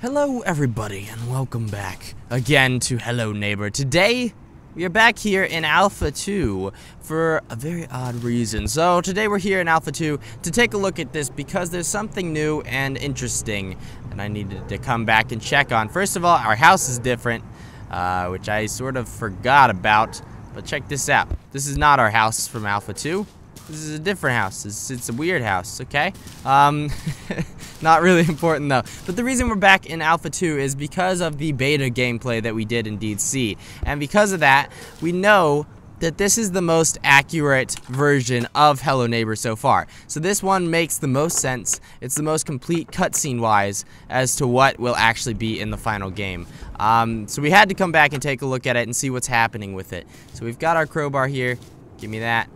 Hello everybody and welcome back again to Hello Neighbor. Today we are back here in Alpha 2 for a very odd reason. So today we're here in Alpha 2 to take a look at this because there's something new and interesting and I needed to come back and check on. First of all, our house is different, which I sort of forgot about, but check this out. This is not our house from Alpha 2. This is a different house. It's a weird house, okay? Not really important though. But the reason we're back in Alpha 2 is because of the beta gameplay that we did indeed see. And because of that, we know that this is the most accurate version of Hello Neighbor so far. So this one makes the most sense. It's the most complete cutscene-wise as to what will actually be in the final game. So we had to come back and take a look at it and see what's happening with it. So we've got our crowbar here. Give me that.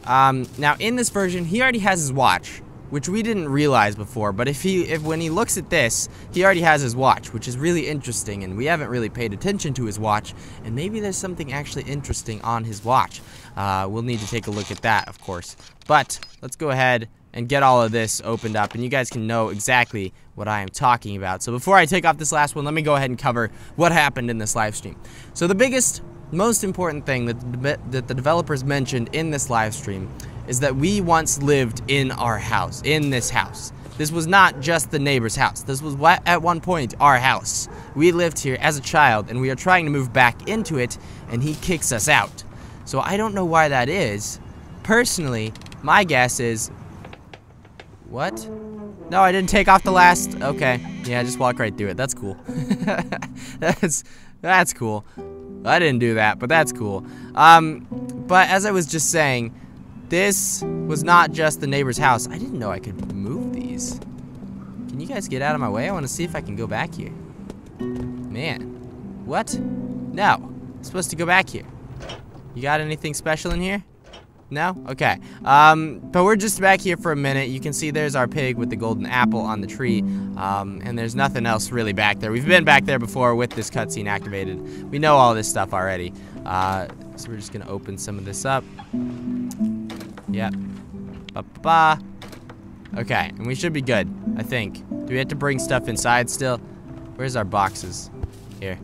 Now in this version, he already has his watch, which we didn't realize before, but when he looks at this, he already has his watch, which is really interesting, and we haven't really paid attention to his watch, and maybe there's something actually interesting on his watch. We'll need to take a look at that, of course. But let's go ahead and get all of this opened up, and you guys can know exactly what I am talking about. So before I take off this last one, let me go ahead and cover what happened in this live stream. So the biggest, most important thing that the developers mentioned in this live stream is that we once lived in our house, in this house. This was not just the neighbor's house. This was at one point our house. We lived here as a child and we are trying to move back into it and he kicks us out. So I don't know why that is. Personally, my guess is, what? No, I didn't take off the last, okay. Yeah, just walk right through it, that's cool. That's cool. I didn't do that, but that's cool. But as I was just saying, this was not just the neighbor's house. I didn't know I could move these. Can you guys get out of my way? I want to see if I can go back here. Man. What? No. I'm supposed to go back here. You got anything special in here? No? Okay. But we're just back here for a minute. You can see there's our pig with the golden apple on the tree. And there's nothing else really back there. We've been back there before with this cutscene activated. We know all this stuff already. So we're just gonna open some of this up. Yep. Ba-ba-ba. Okay, and we should be good, I think. Do we have to bring stuff inside still? Where's our boxes? Here.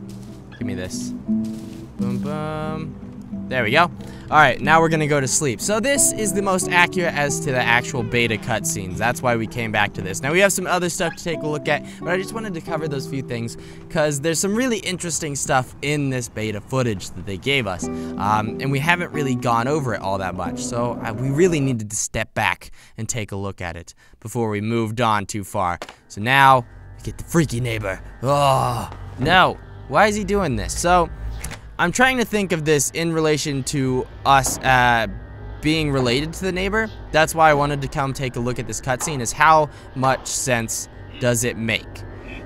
Give me this. Boom, boom. There we go. Alright, now we're gonna go to sleep. So this is the most accurate as to the actual beta cutscenes. That's why we came back to this. Now we have some other stuff to take a look at, but I just wanted to cover those few things because there's some really interesting stuff in this beta footage that they gave us. And we haven't really gone over it all that much. So we really needed to step back and take a look at it before we moved on too far. So now, we get the freaky neighbor. Oh, no. Why is he doing this? So, I'm trying to think of this in relation to us being related to the neighbor. That's why I wanted to come take a look at this cutscene, is how much sense does it make?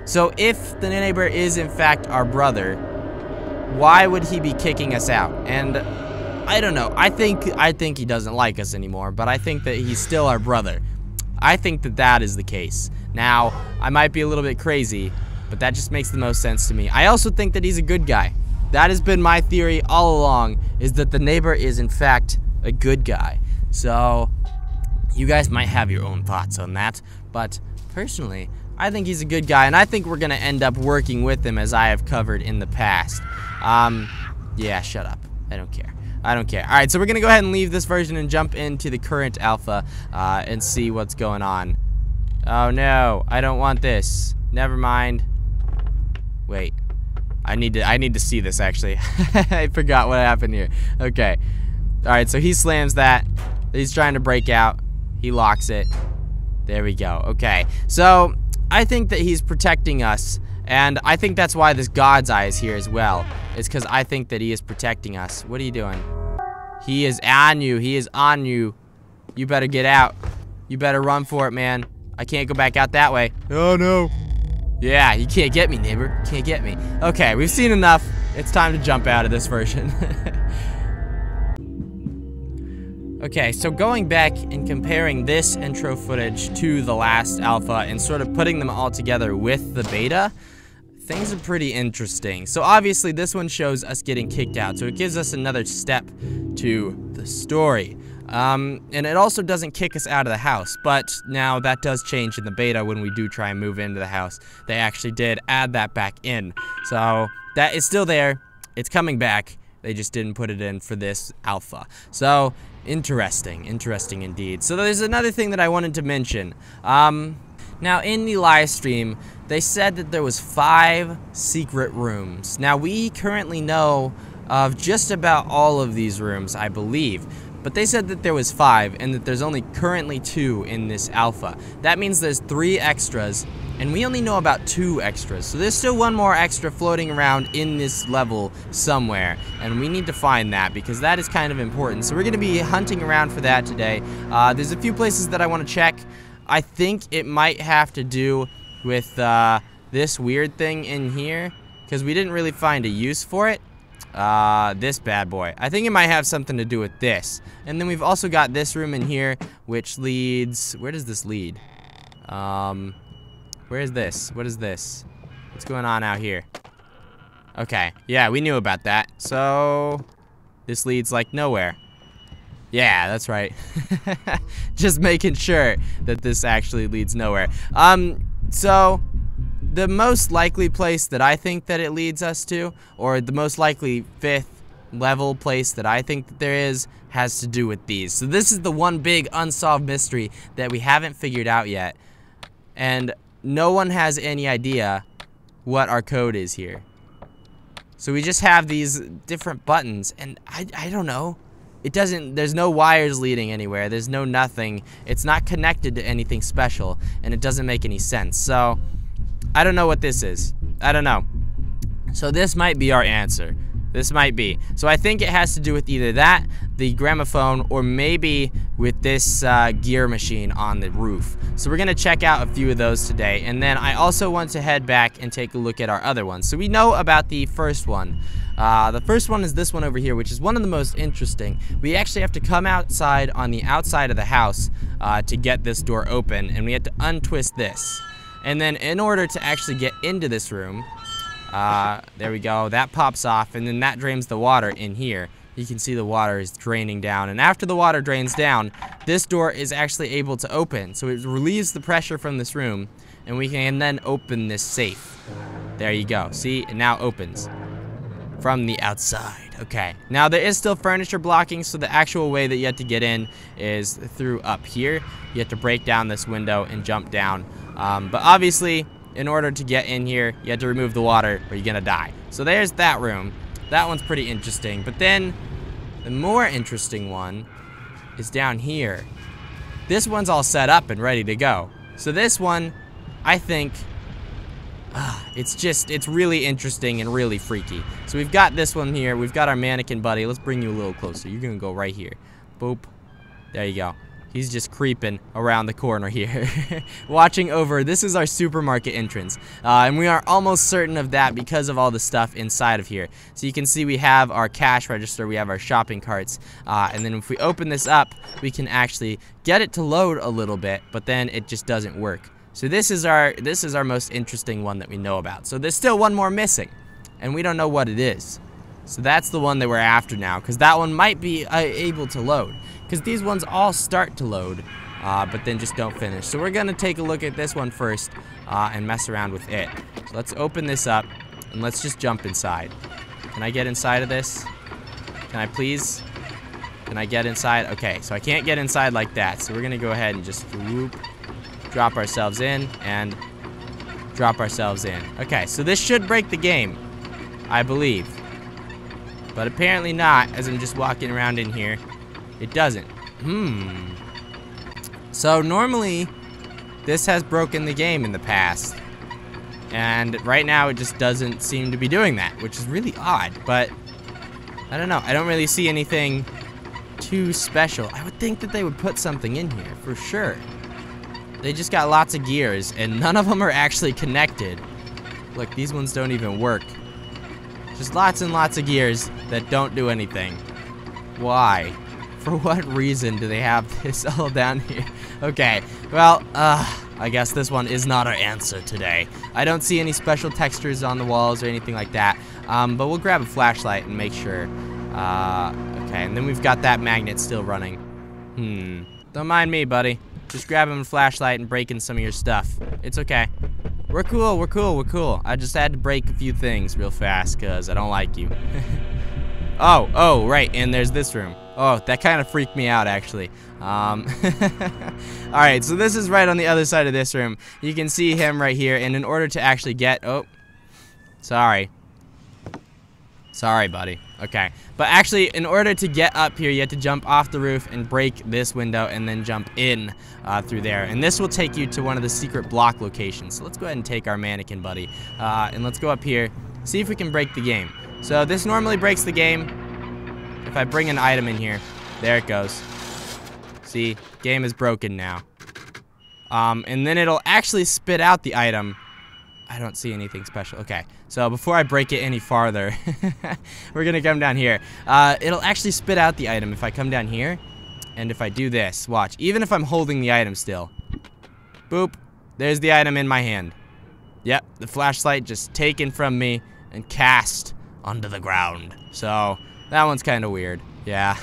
So if the neighbor is in fact our brother, why would he be kicking us out? And I don't know. I think he doesn't like us anymore, but I think that he's still our brother. I think that that is the case. Now, I might be a little bit crazy, but that just makes the most sense to me. I also think that he's a good guy. That has been my theory all along, is that the neighbor is in fact a good guy. So, you guys might have your own thoughts on that, but personally, I think he's a good guy, and I think we're gonna end up working with him as I have covered in the past. Yeah, shut up. I don't care. I don't care. Alright, so we're gonna go ahead and leave this version and jump into the current alpha, and see what's going on. Oh no, I don't want this. Never mind. Wait. I need to see this actually. I forgot what happened here. Okay. Alright, so he slams that. He's trying to break out. He locks it. There we go. Okay. So I think that he's protecting us. And I think that's why this God's Eye is here as well. It's because I think that he is protecting us. What are you doing? He is on you. He is on you. You better get out. You better run for it, man. I can't go back out that way. Oh no. Yeah, you can't get me, neighbor. Can't get me. Okay, we've seen enough. It's time to jump out of this version. Okay, so going back and comparing this intro footage to the last alpha and sort of putting them all together with the beta, things are pretty interesting. So obviously this one shows us getting kicked out, so it gives us another step to the story. And it also doesn't kick us out of the house, but now that does change in the beta when we do try and move into the house. They actually did add that back in. So that is still there. It's coming back. They just didn't put it in for this alpha. So interesting indeed. So there's another thing that I wanted to mention. Now in the live stream, they said that there was 5 secret rooms. Now we currently know of just about all of these rooms, I believe. But they said that there was 5 and that there's only currently 2 in this alpha. That means there's 3 extras and we only know about 2 extras. So there's still 1 more extra floating around in this level somewhere. And we need to find that because that is kind of important. So we're going to be hunting around for that today. There's a few places that I want to check. I think it might have to do with this weird thing in here because we didn't really find a use for it. This bad boy. I think it might have something to do with this. And then we've also got this room in here, which leads... Where does this lead? Where is this? What is this? What's going on out here? Okay. Yeah, we knew about that. So, this leads, like, nowhere. Yeah, that's right. Just making sure that this actually leads nowhere. So... The most likely place that I think that it leads us to, or the most likely 5th level place that I think that there is, has to do with these. So this is the one big unsolved mystery that we haven't figured out yet. And no one has any idea what our code is here. So we just have these different buttons, and I don't know. It doesn't, there's no wires leading anywhere. There's no nothing. It's not connected to anything special, and it doesn't make any sense. So... I don't know what this is. I don't know. So this might be our answer. This might be. So I think it has to do with either that, the gramophone, or maybe with this gear machine on the roof. So we're going to check out a few of those today. And then I also want to head back and take a look at our other ones. So we know about the first one. The first one is this one over here, which is one of the most interesting. We actually have to come outside on the outside of the house to get this door open. And we have to untwist this. And then in order to actually get into this room, there we go, that pops off, and then that drains the water in here. You can see the water is draining down, and after the water drains down, this door is actually able to open. So it relieves the pressure from this room, and we can then open this safe. There you go, see, it now opens from the outside. Okay, now there is still furniture blocking, so the actual way that you have to get in is through up here. You have to break down this window and jump down. But obviously, in order to get in here, you have to remove the water or you're gonna die. So there's that room. That one's pretty interesting. But then, the more interesting one is down here. This one's all set up and ready to go. So this one, I think, it's really interesting and really freaky. So we've got this one here. We've got our mannequin buddy. Let's bring you a little closer. You're gonna go right here. Boop. There you go. He's just creeping around the corner here. Watching over. This is our supermarket entrance. And we are almost certain of that because of all the stuff inside of here. So you can see we have our cash register. We have our shopping carts. And then if we open this up, we can actually get it to load a little bit. But then it just doesn't work. So this is our most interesting one that we know about. So there's still one more missing. And we don't know what it is. So that's the one that we're after now. Because that one might be able to load. Because these ones all start to load, but then just don't finish. So we're going to take a look at this one first and mess around with it. So let's open this up, and let's just jump inside. Can I get inside of this? Can I please? Can I get inside? Okay, so I can't get inside like that. So we're going to go ahead and just whoop, drop ourselves in, and drop ourselves in. Okay, so this should break the game, I believe. But apparently not, as I'm just walking around in here. It doesn't. So normally, this has broken the game in the past. And right now, it just doesn't seem to be doing that, which is really odd. But, I don't know. I don't really see anything too special. I would think that they would put something in here, for sure. They just got lots of gears, and none of them are actually connected. Look, these ones don't even work. Just lots and lots of gears that don't do anything. Why? For what reason do they have this all down here? Okay, well, I guess this one is not our answer today. I don't see any special textures on the walls or anything like that. But we'll grab a flashlight and make sure. Okay, and then we've got that magnet still running. Don't mind me, buddy. Just grabbing a flashlight and breaking some of your stuff. It's okay. We're cool, we're cool, we're cool. I just had to break a few things real fast because I don't like you. Oh, right, and there's this room. Oh, that kind of freaked me out, actually. Alright, so this is right on the other side of this room. You can see him right here, and in order to actually get... Oh, sorry. Sorry, buddy. Okay. But actually, in order to get up here, you have to jump off the roof and break this window and then jump in through there. And this will take you to one of the secret block locations. So let's go ahead and take our mannequin buddy. And let's go up here, see if we can break the game. So this normally breaks the game. If I bring an item in here, there it goes. See, game is broken now. And then it'll actually spit out the item. I don't see anything special. Okay, so before I break it any farther, we're gonna come down here. It'll actually spit out the item if I come down here, and if I do this, watch. Even if I'm holding the item still. Boop, there's the item in my hand. Yep, the flashlight just taken from me and cast onto the ground. So, that one's kind of weird. Yeah.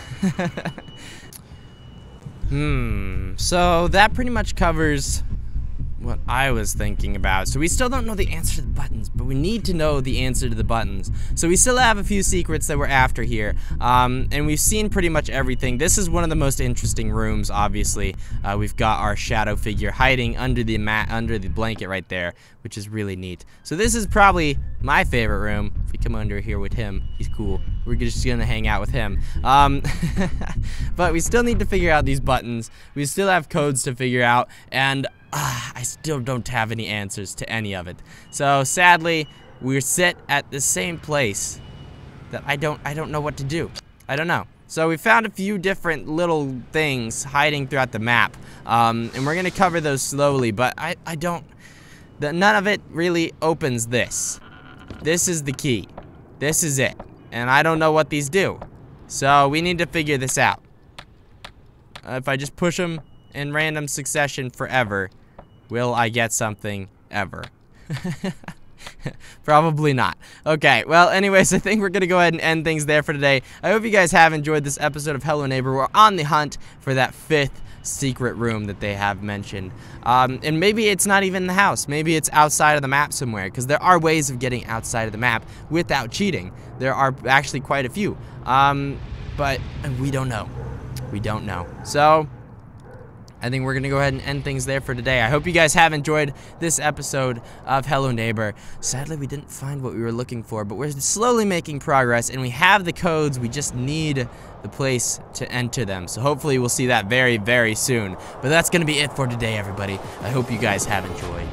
So that pretty much covers what I was thinking about. So we still don't know the answer to the buttons, but we need to know the answer to the buttons. So we still have a few secrets that we're after here, and we've seen pretty much everything. This is one of the most interesting rooms, obviously. We've got our shadow figure hiding under the under the blanket right there, which is really neat. So this is probably my favorite room. If we come under here with him, he's cool. We're just gonna hang out with him. But we still need to figure out these buttons. We still have codes to figure out, and I still don't have any answers to any of it. So sadly, we're set at the same place that I don't know what to do. I don't know. So we found a few different little things hiding throughout the map, and we're gonna cover those slowly. But none of it really opens this. This is the key. This is it, and I don't know what these do. So we need to figure this out. If I just push them in random succession forever, will I get something ever? Probably not. Okay, well, anyways, I think we're gonna go ahead and end things there for today. I hope you guys have enjoyed this episode of Hello Neighbor. We're on the hunt for that 5th secret room that they have mentioned. And maybe it's not even in the house. Maybe it's outside of the map somewhere, because there are ways of getting outside of the map without cheating. There are actually quite a few. But we don't know. We don't know. So I think we're gonna go ahead and end things there for today. I hope you guys have enjoyed this episode of Hello Neighbor. Sadly, we didn't find what we were looking for, but we're slowly making progress, and we have the codes. We just need the place to enter them. So hopefully we'll see that very, very soon. But that's gonna be it for today, everybody. I hope you guys have enjoyed.